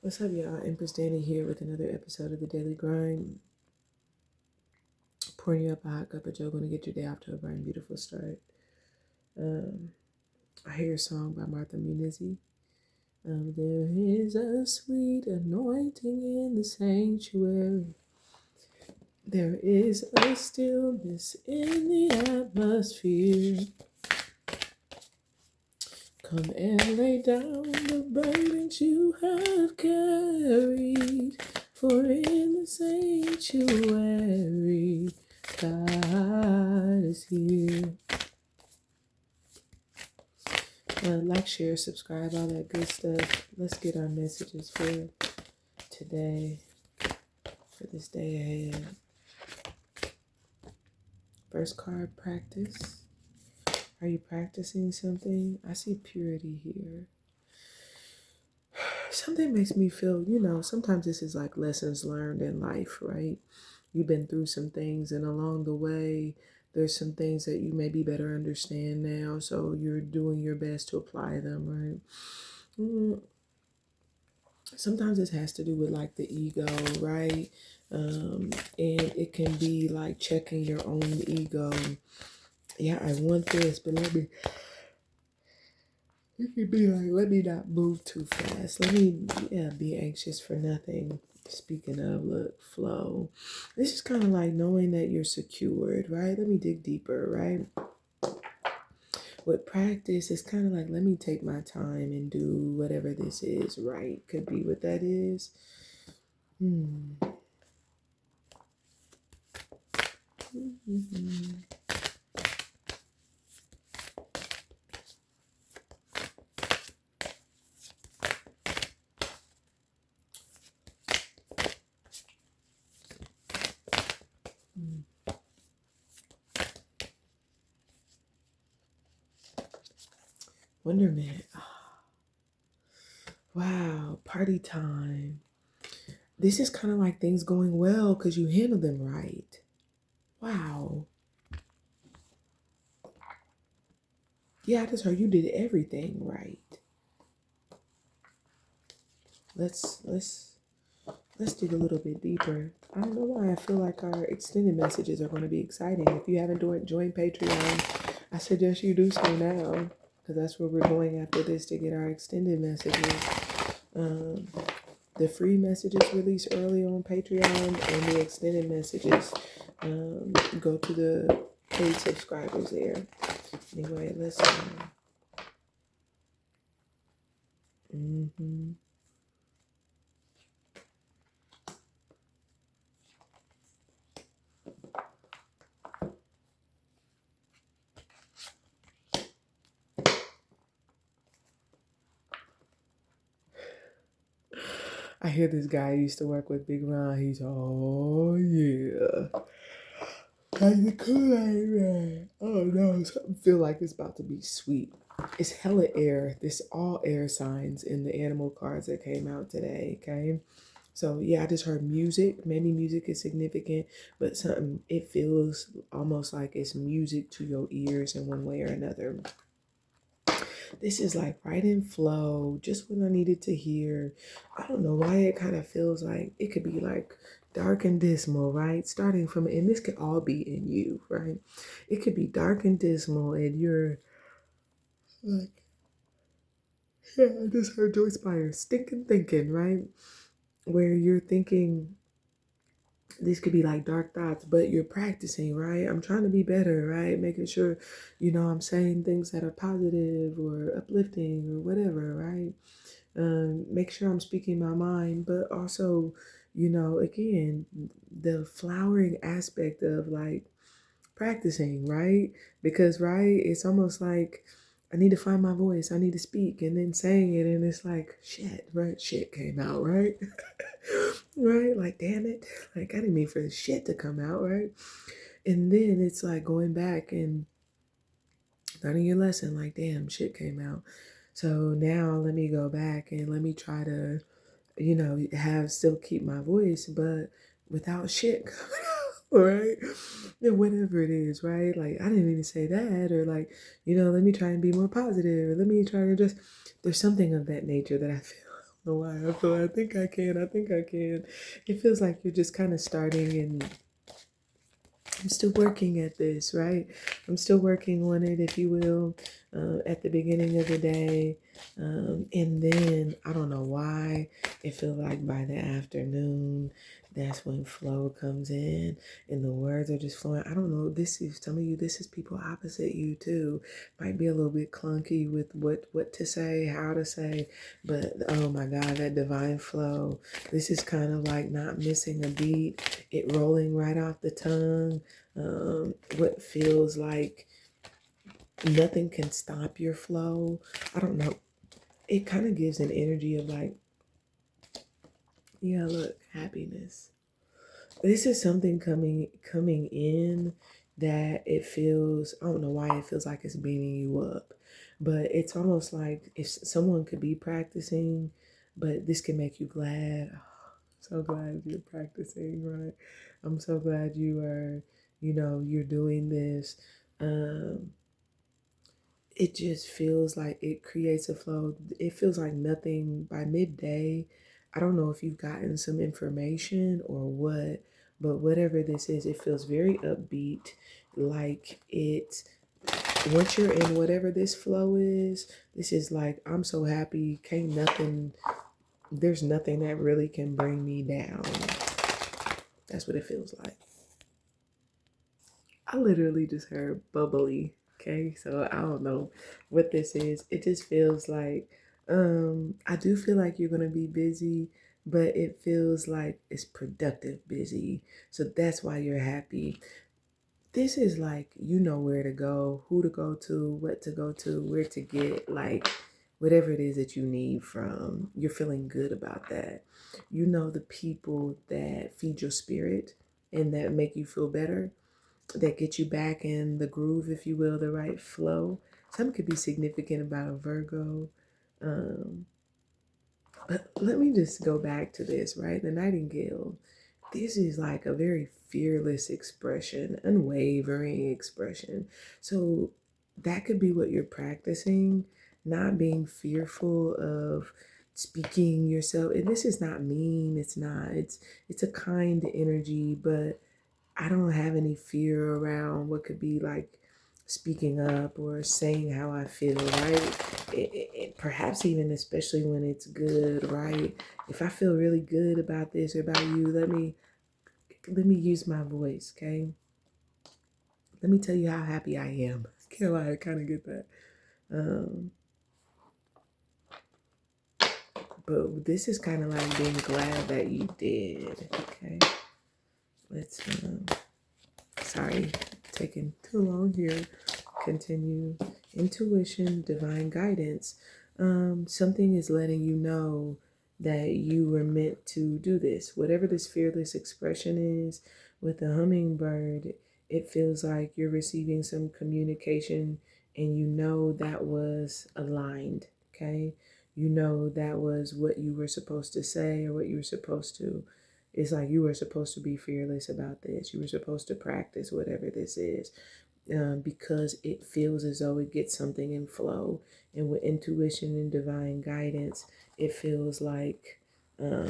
What's up, y'all? Empress Dannie here with another episode of the Daily Grind. Pouring you up a hot cup of joe, gonna get your day off to a bright and beautiful start. Um, I hear a song by Martha Munizzi. There is a sweet anointing in the sanctuary. There is a stillness in the atmosphere. Come and lay down the burdens you have carried. For in the sanctuary, God is here. Like, share, subscribe, all that good stuff. Let's get our messages for today, for this day ahead. First card, practice. Are you practicing something? I see purity here. Something makes me feel, sometimes this is like lessons learned in life, right? You've been through some things, and along the way, there's some things that you maybe better understand now. So you're doing your best to apply them, right? Sometimes it has to do with like the ego, right? And it can be like checking your own ego. Yeah, I want this, but it could be like, let me not move too fast. Let me, be anxious for nothing. Speaking of, look, flow. This is kind of like knowing that you're secured, right? Let me dig deeper, right? With practice, it's kind of like, let me take my time and do whatever this is, right? Could be what that is. Mm-hmm. Wonderment. Wow, party time. This is kind of like things going well because you handle them right. Wow. Yeah, I just heard you did everything right. Let's dig a little bit deeper. I don't know why I feel like our extended messages are going to be exciting. If you haven't joined Patreon, I suggest you do so now because that's where we're going after this to get our extended messages. The free messages released early on Patreon, and the extended messages go to the paid subscribers there. Anyway, let's. I hear this guy used to work with Big Ron. He's, oh yeah. Like the Kool-Aid man. Oh no, something feel like it's about to be sweet. It's hella air. This all air signs in the animal cards that came out today, okay? So yeah, I just heard music. Maybe music is significant, but something, it feels almost like it's music to your ears in one way or another. This is like right in flow, just what I needed to hear. I don't know why it kind of feels like it could be like dark and dismal, right? Starting from, and this could all be in you, right? It could be dark and dismal, and you're like, yeah, I just heard Joyce Meyer, stinking thinking, right? Where you're thinking, this could be like dark thoughts, but you're practicing, right? I'm trying to be better, right? Making sure, I'm saying things that are positive or uplifting or whatever, right? Make sure I'm speaking my mind, but also, again, the flowering aspect of like practicing, right? Because, right, it's almost like I need to find my voice, I need to speak, and then saying it, and it's like, shit, right? Shit came out, right? Right? Like, damn it. Like, I didn't mean for the shit to come out, right? And then it's like going back and learning your lesson, like, damn, shit came out. So now let me go back and let me try to, still keep my voice, but without shit coming out, right? And whatever it is, right? Like, I didn't mean to say that, or like, let me try and be more positive, or let me try to just, there's something of that nature that I feel know why I feel I think I can. I think I can. It feels like you're just kind of starting and I'm still working at this, right? I'm still working on it, if you will, at the beginning of the day. And then I don't know why it feels like by the afternoon, that's when flow comes in and the words are just flowing. I don't know. This is some of you, this is people opposite you too. Might be a little bit clunky with what to say, how to say, but oh my God, that divine flow. This is kind of like not missing a beat, it rolling right off the tongue. What feels like nothing can stop your flow. I don't know. It kind of gives an energy of like, yeah, look, happiness. This is something coming in that it feels, I don't know why it feels like it's beating you up, but it's almost like if someone could be practicing, but this can make you glad. Oh, so glad you're practicing, right? I'm so glad you are, you're doing this. Um, it just feels like it creates a flow. It feels like nothing by midday. I don't know if you've gotten some information or what, but whatever this is, it feels very upbeat. Like it, once you're in whatever this flow is, this is like, I'm so happy. Can't nothing, there's nothing that really can bring me down. That's what it feels like. I literally just heard bubbly. Okay, so I don't know what this is. It just feels like I do feel like you're gonna be busy, but it feels like it's productive busy. So that's why you're happy. This is like you know where to go, who to go to, what to go to, where to get like whatever it is that you need from. You're feeling good about that. You know the people that feed your spirit and that make you feel better, that get you back in the groove, if you will, the right flow. Some could be significant about a Virgo. Um, but let me just go back to this, right? The Nightingale. This is like a very fearless expression, unwavering expression. So that could be what you're practicing, not being fearful of speaking yourself. And this is not mean, it's not. It's a kind energy, but I don't have any fear around what could be like speaking up or saying how I feel, right? Perhaps even especially when it's good, right? If I feel really good about this or about you, let me use my voice, okay? Let me tell you how happy I am. Can I kind of get that? Um, but this is kind of like being glad that you did, okay? Let's sorry, taking too long here. Continue. Intuition, divine guidance. Something is letting you know that you were meant to do this. Whatever this fearless expression is with the hummingbird, it feels like you're receiving some communication and you know that was aligned, okay? You know that was what you were supposed to say or what you were supposed to. It's like you were supposed to be fearless about this. You were supposed to practice whatever this is, because it feels as though it gets something in flow. And with intuition and divine guidance, it feels like um,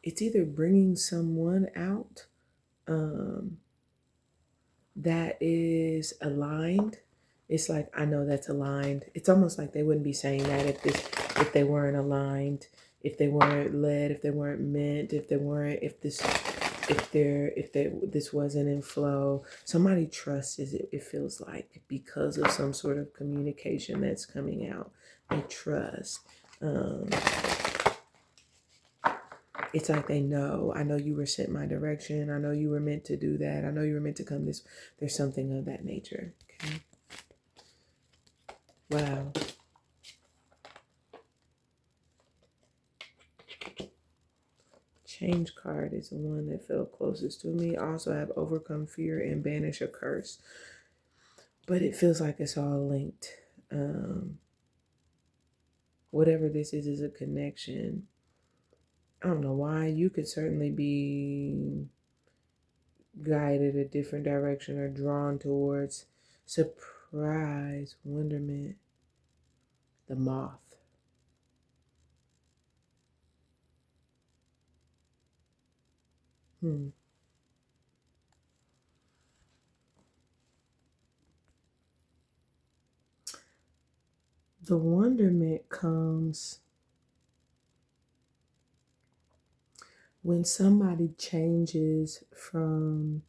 it's either bringing someone out um, that is aligned. It's like, I know that's aligned. It's almost like they wouldn't be saying that if they weren't aligned, if they weren't led, if they weren't meant, if this wasn't in flow. Somebody trusts it feels like, because of some sort of communication that's coming out. They trust. Um, it's like they know, I know you were sent my direction. I know you were meant to do that. I know you were meant to come this. There's something of that nature. Okay. Wow. Change card is the one that felt closest to me. I also have overcome fear and banish a curse. But it feels like it's all linked. Whatever this is a connection. I don't know why. You could certainly be guided a different direction or drawn towards. Surprise, wonderment, the moth. Hmm. The wonderment comes when somebody changes from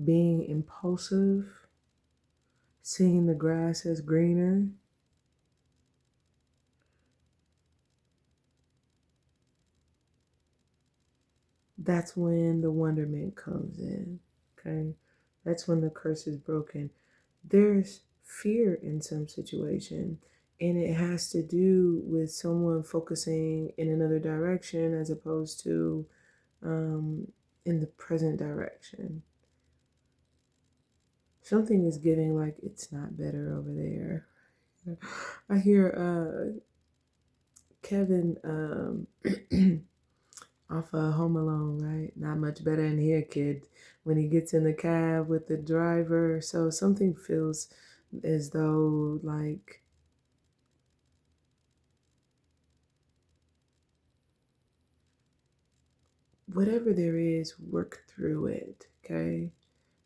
being impulsive, seeing the grass as greener, that's when the wonderment comes in. Okay? That's when the curse is broken. There's fear in some situation, and it has to do with someone focusing in another direction as opposed to um, in the present direction. Something is giving like it's not better over there. I hear Kevin off of Home Alone, right? Not much better in here, kid. When he gets in the cab with the driver, so something feels as though like whatever there is, work through it, okay?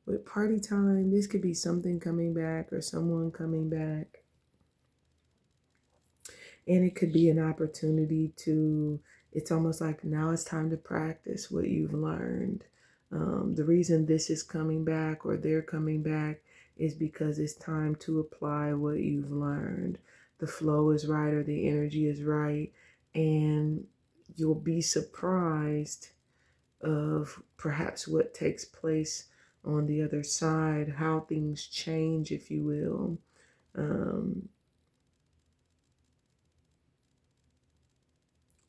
With party time, this could be something coming back or someone coming back. And it could be an opportunity to, it's almost like now it's time to practice what you've learned. The reason this is coming back or they're coming back is because it's time to apply what you've learned. The flow is right or the energy is right. And you'll be surprised of perhaps what takes place on the other side, how things change, if you will.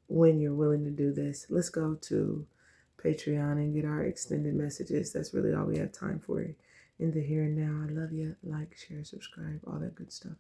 When you're willing to do this, let's go to Patreon and get our extended messages. That's really all we have time for in the here and now. I love you. Like, share, subscribe, all that good stuff.